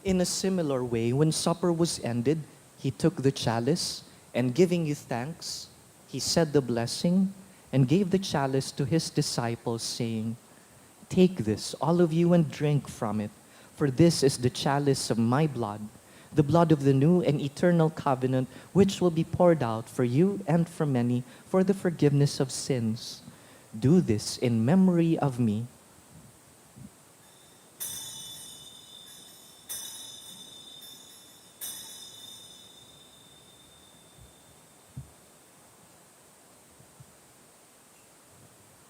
S3: In a similar way, when supper was ended, he took the chalice, and giving you thanks, he said the blessing, and gave the chalice to his disciples, saying, "Take this, all of you, and drink from it, for this is the chalice of my blood, the blood of the new and eternal covenant, which will be poured out for you and for many for the forgiveness of sins. Do this in memory of me."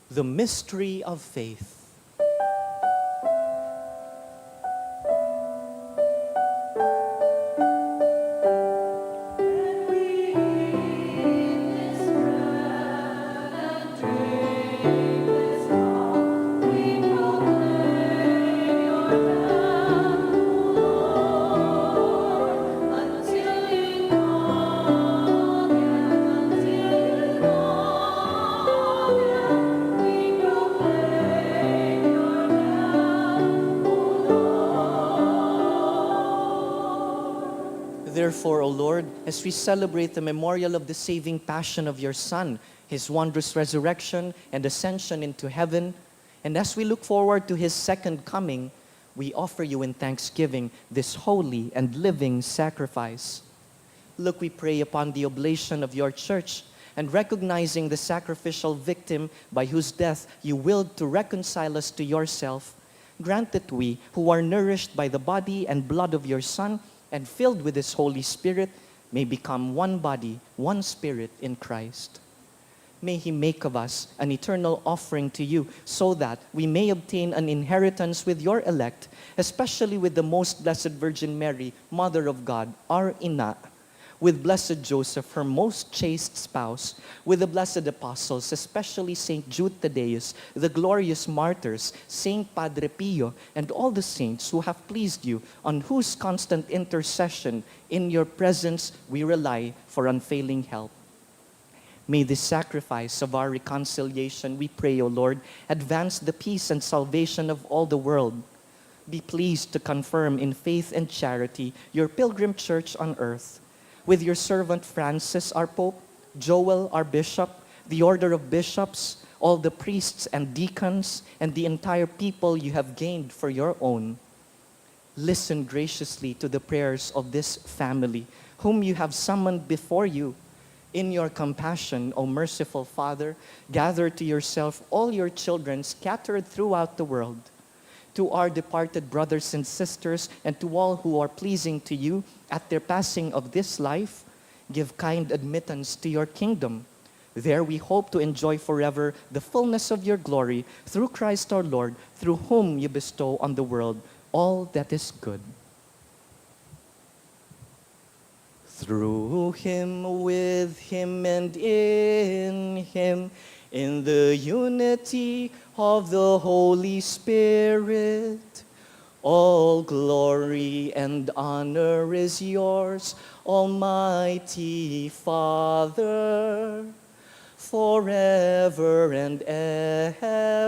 S3: The mystery of faith. Therefore, O Lord, as we celebrate the memorial of the saving passion of your Son, his wondrous resurrection and ascension into heaven, and as we look forward to his second coming, we offer you in thanksgiving this holy and living sacrifice. Look, we pray upon the oblation of your church, and recognizing the sacrificial victim by whose death you willed to reconcile us to yourself, grant that we, who are nourished by the body and blood of your Son and filled with his Holy Spirit, may become one body, one spirit in Christ. May he make of us an eternal offering to you, so that we may obtain an inheritance with your elect, especially with the most blessed Virgin Mary, Mother of God, our Ina, with blessed Joseph, her most chaste spouse, with the blessed apostles, especially Saint Jude Thaddeus, the glorious martyrs, Saint Padre Pio, and all the saints who have pleased you, on whose constant intercession in your presence we rely for unfailing help. May this sacrifice of our reconciliation, we pray, O Lord, advance the peace and salvation of all the world. Be pleased to confirm in faith and charity your pilgrim church on earth. With your servant Francis, our Pope, Joel, our Bishop, the order of bishops, all the priests and deacons, and the entire people you have gained for your own. Listen graciously to the prayers of this family, whom you have summoned before you. In your compassion, O merciful Father, gather to yourself all your children scattered throughout the world. To our departed brothers and sisters, and to all who are pleasing to you at their passing of this life, give kind admittance to your kingdom. There we hope to enjoy forever the fullness of your glory, through Christ our Lord, through whom you bestow on the world all that is good. Through him, with him, and in him, in the unity of the Holy Spirit, all glory and honor is yours, Almighty Father, forever and ever.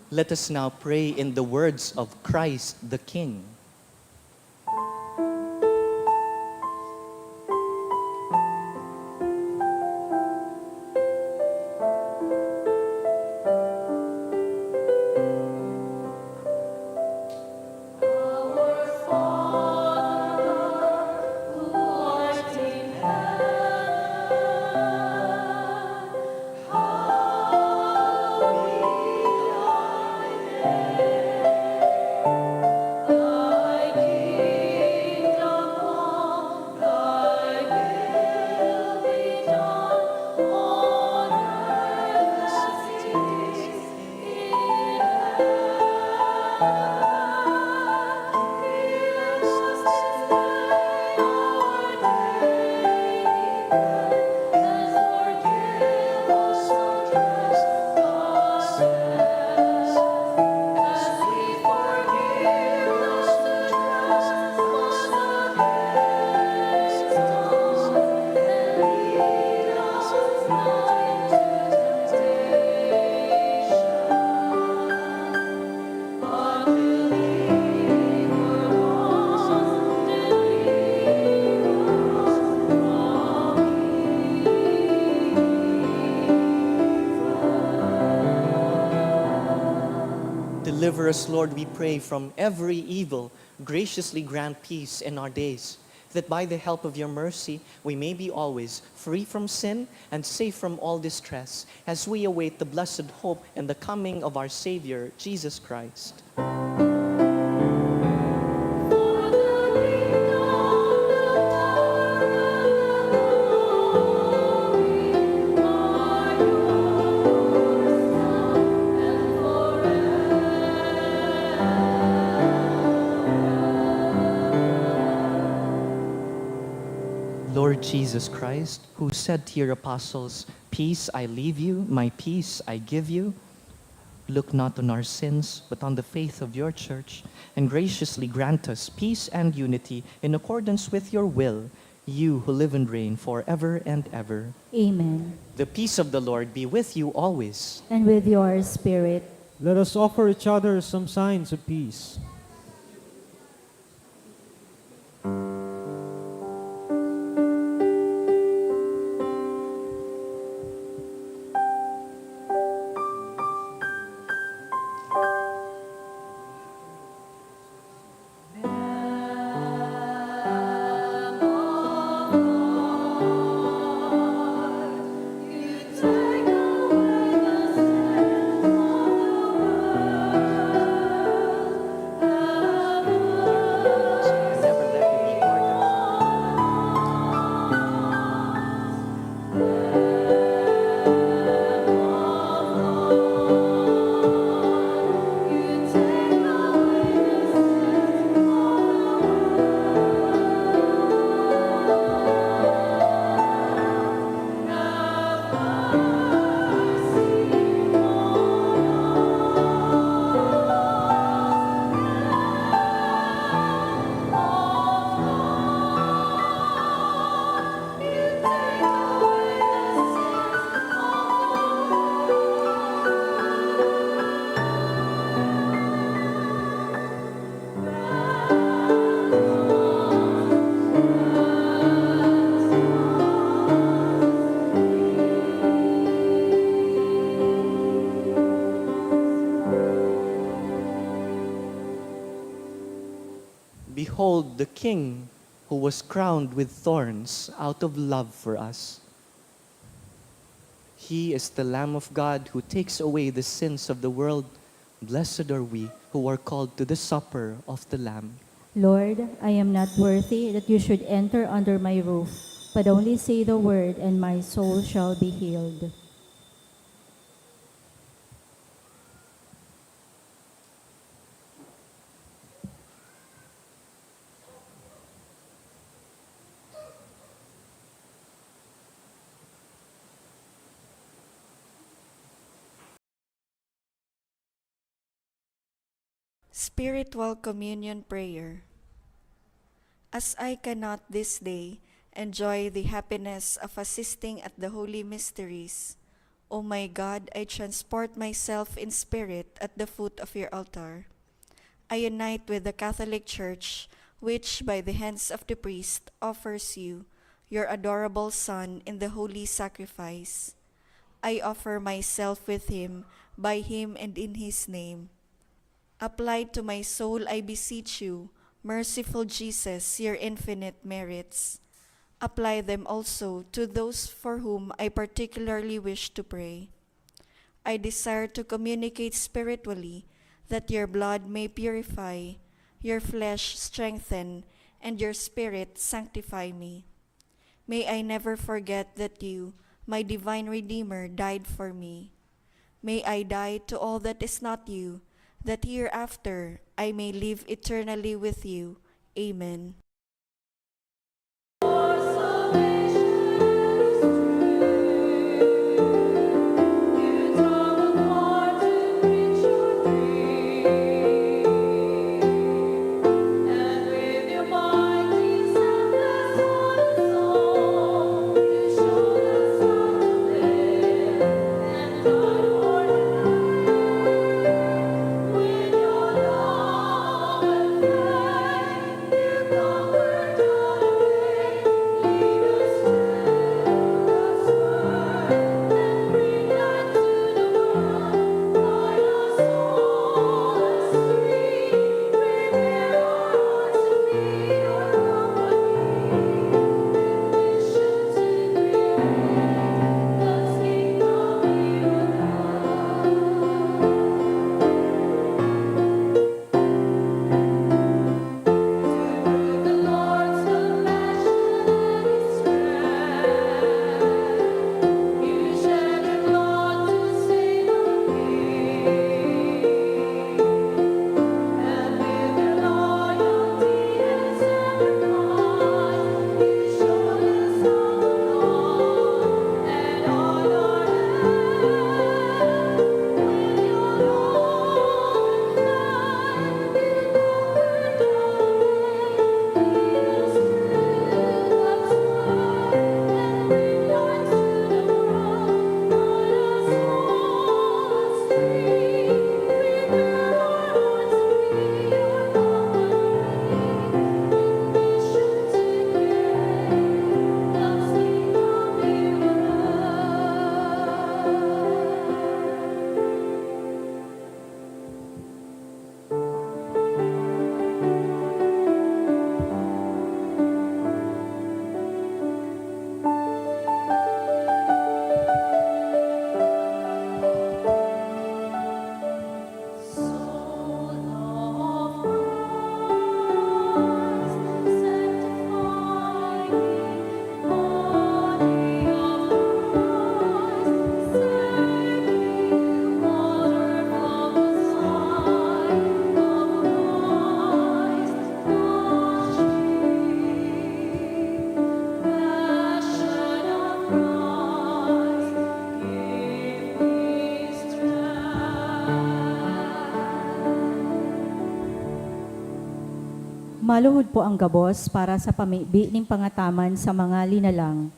S3: Let us now pray in the words of Christ the King. Deliver us, Lord, we pray, from every evil. Graciously grant peace in our days, that by the help of your mercy we may be always free from sin and safe from all distress, as we await the blessed hope and the coming of our Savior, Jesus Christ. Lord Jesus Christ, who said to your apostles, "Peace I leave you, my peace I give you," look not on our sins, but on the faith of your church, and graciously grant us peace and unity in accordance with your will, you who live and reign forever and ever.
S1: Amen.
S3: The peace of the Lord be with you always.
S1: And with your spirit.
S5: Let us offer each other some signs of peace.
S3: Never let me be hardened. Behold the King who was crowned with thorns out of love for us. He is the Lamb of God who takes away the sins of the world. Blessed are we who are called to the supper of the Lamb.
S1: Lord, I am not worthy that you should enter under my roof, but only say the word, and my soul shall be healed.
S9: Spiritual Communion Prayer. As I cannot this day enjoy the happiness of assisting at the holy mysteries, O my God, I transport myself in spirit at the foot of your altar. I unite with the Catholic Church, which by the hands of the priest offers you, your adorable Son, in the holy sacrifice. I offer myself with him, by him and in his name. Apply to my soul, I beseech you, merciful Jesus, your infinite merits. Apply them also to those for whom I particularly wish to pray. I desire to communicate spiritually, that your blood may purify, your flesh strengthen, and your spirit sanctify me. May I never forget that you, my divine Redeemer, died for me. May I die to all that is not you, that hereafter I may live eternally with you. Amen.
S8: With your love and faith, you come.
S1: Maluhod po ang gabos para sa pamibi ning pangataman sa mga linalang.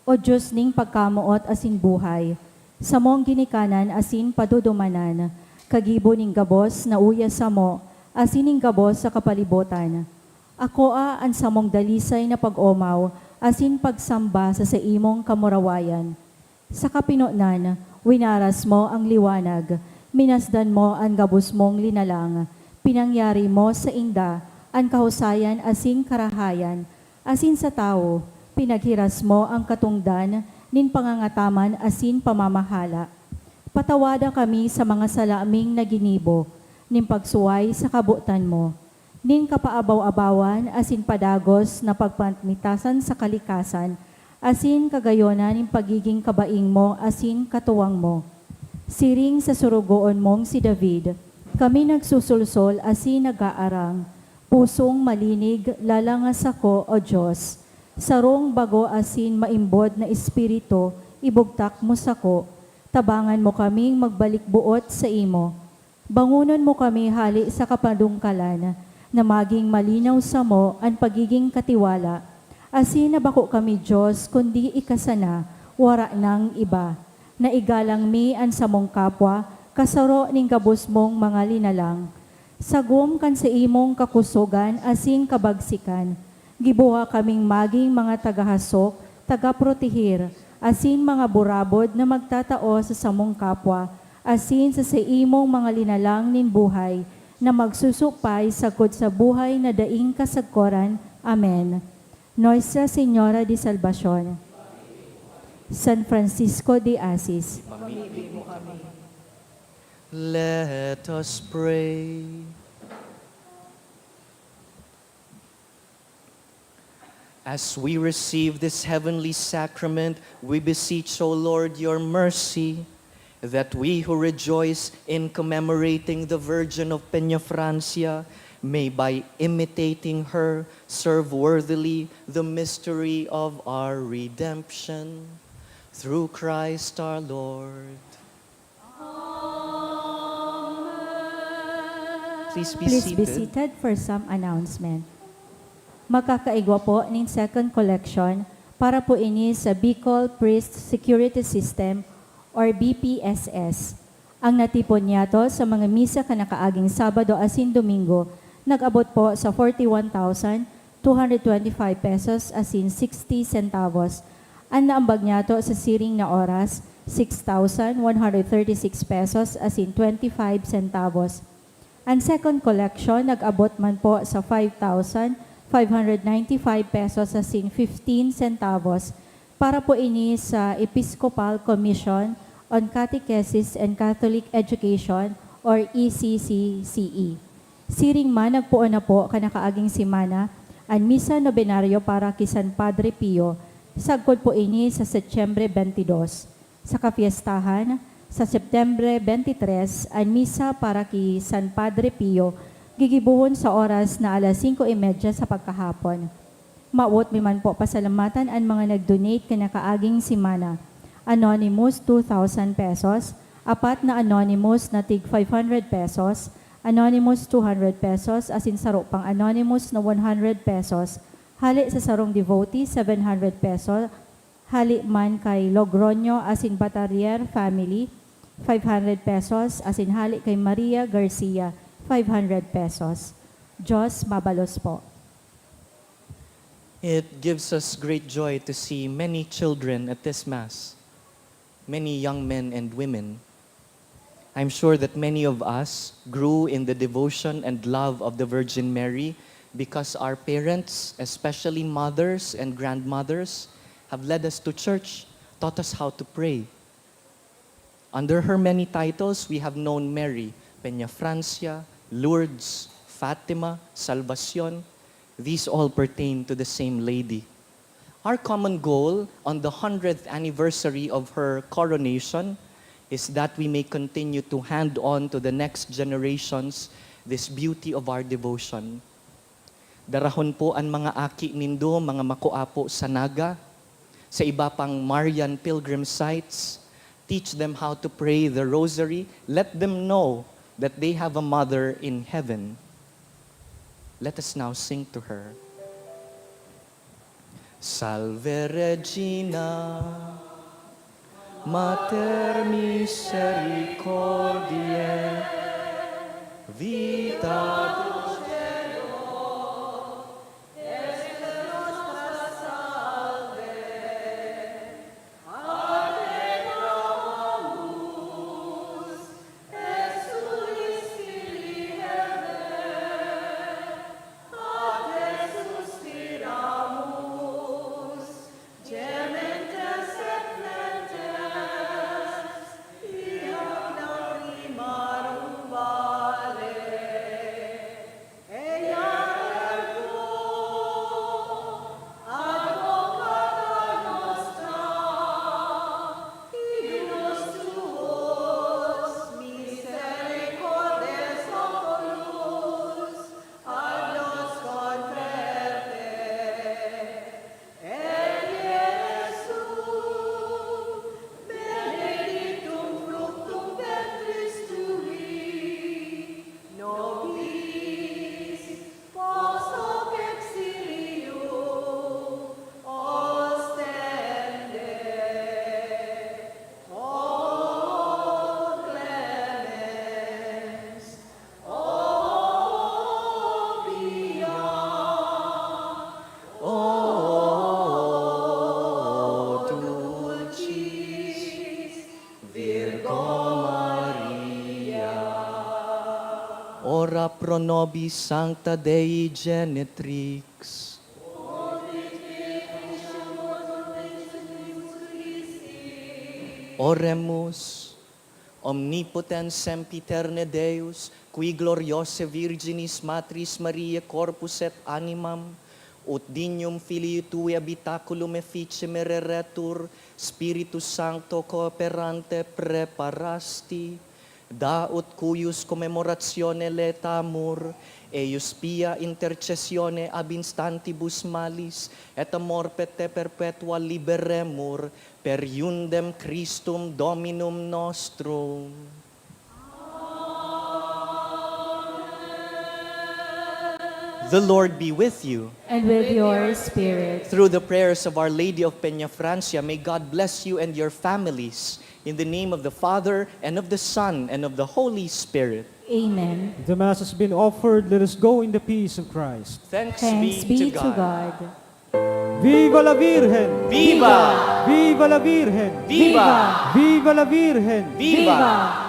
S1: O Diyos ning pagkamuot asin buhay, sa mong ginikanan asin padudumanan, kagibo ning gabos na uya sa mo, asin ning gabos sa kapalibutan. Ako an sa mong dalisay na pag-omaw, asin pagsamba sa imong kamurawayan. Sa kapinonan, winaras mo ang liwanag, minasdan mo ang gabos mong linalang, pinangyari mo sa inda ang kahusayan asin karahayan, asin sa tao, pinaghiras mo ang katungdan, nin pangangataman asin pamamahala. Patawada kami sa mga salaming na ginibo, nin pagsuway sa kabutan mo, nin kapaabaw-abawan asin padagos na pagpamitasan sa kalikasan, asin kagayonan nin pagiging kabaing mo asin katuwang mo. Siring sa surugoon mong si David, kami nagsusulsol asin nag-aarang, pusong malinig lalangas ako, O Diyos. Sarong bago asin maimbod na espiritu, ibugtak mo sako. Tabangan mo kaming magbalik buot sa imo. Bangunan mo kami hali sa kapadungkalan, na maging malinaw sa mo ang pagiging katiwala. Asin nabako kami Diyos, kundi ikasana, wara ng iba. Naigalang mi an sa mong kapwa, kasaro ning gabos mong mga linalang. Sagom kan sa imong kakusugan asin kabagsikan. Gibuha kaming maging mga tagahasok, tagaprotehir, asin mga burabod na magtatao sa samong kapwa, asin sa imong mga linalang nin buhay, na magsusupay sagod sa buhay na daing kasagkoran. Amen. Nuestra Señora de Salvación, San Francisco de Assis,
S3: Pamibig mo kami. Let us pray. As we receive this heavenly sacrament, we beseech, O Lord, your mercy, that we who rejoice in commemorating the Virgin of PenaFrancia may, by imitating her, serve worthily the mystery of our redemption. Through Christ our Lord. Please be seated.
S1: For some announcement. Magkakaigwa po ng second collection para po ini sa Bicol Priest Security System or BPSS. Ang natipon niya to sa mga misa kanakaaging Sabado asin Domingo, nag-abot po sa 41,225 pesos asin 60 centavos. Ang naambag niya to sa siring na oras, 6,136 pesos asin 25 centavos. Ang second collection, nag-abot man po sa 5,595 pesos asin 15 centavos para po ini sa Episcopal Commission on Catechesis and Catholic Education or ECCCE. Siring man nagpuon na po kanakaaging simana ang Misa Nobenaryo para kay San Padre Pio, sagkod po ini sa Setyembre 22. Sa kapiestahan, sa Septembre 23, ang misa para kay San Padre Pio, gigibuhon sa oras na alas 5:30 sa pagkahapon. Maot mi man po pasalamatan ang mga nag-donate kanakaaging simana. Anonymous, 2,000 pesos. Apat na anonymous na tig 500 pesos. Anonymous, 200 pesos. Asin saro pang anonymous na 100 pesos. Hali sa sarong devotee, 700 pesos. Hali man kay Logroño asin Batarier family, 500 pesos. Asin hali kay Maria Garcia, 500 pesos. Diyos mabalos po.
S3: It gives us great joy to see many children at this Mass, many young men and women. I'm sure that many of us grew in the devotion and love of the Virgin Mary because our parents, especially mothers and grandmothers, have led us to church, taught us how to pray. Under her many titles, we have known Mary, Peñafrancia, Lourdes, Fatima, Salvacion. These all pertain to the same lady. Our common goal on the 100th anniversary of her coronation is that we may continue to hand on to the next generations this beauty of our devotion. Darahon po ang mga aki nindo, mga makuapo sa Naga, sa iba pang Marian pilgrim sites. Teach them how to pray the rosary. Let them know that they have a mother in heaven. Let us now sing to her. Salve Regina, Mater misericordiae, vita Ora pro nobis sancta Dei Genetrix. Oremus, omnipotens sempiterne Deus, qui gloriose Virginis Matris Mariae corpus et animam, ut dignum Filii Tui habitaculum efficem reretur, Spiritus Sancto cooperante preparasti, da ut cuius commemoratione letamur, eius pia intercessione ab instantibus malis, et amor pete perpetua liberemur, per iundem Christum Dominum nostrum. The Lord be with you.
S1: And with your spirit.
S3: Through the prayers of Our Lady of Penafrancia, may God bless you and your families. In the name of the Father, and of the Son, and of the Holy Spirit.
S1: Amen.
S5: The Mass has been offered. Let us go in the peace of Christ.
S3: Thanks
S1: Thanks
S3: be
S1: be to God.
S5: Viva la Virgen!
S3: Viva!
S5: Viva la Virgen!
S3: Viva!
S5: Viva la Virgen!
S3: Viva!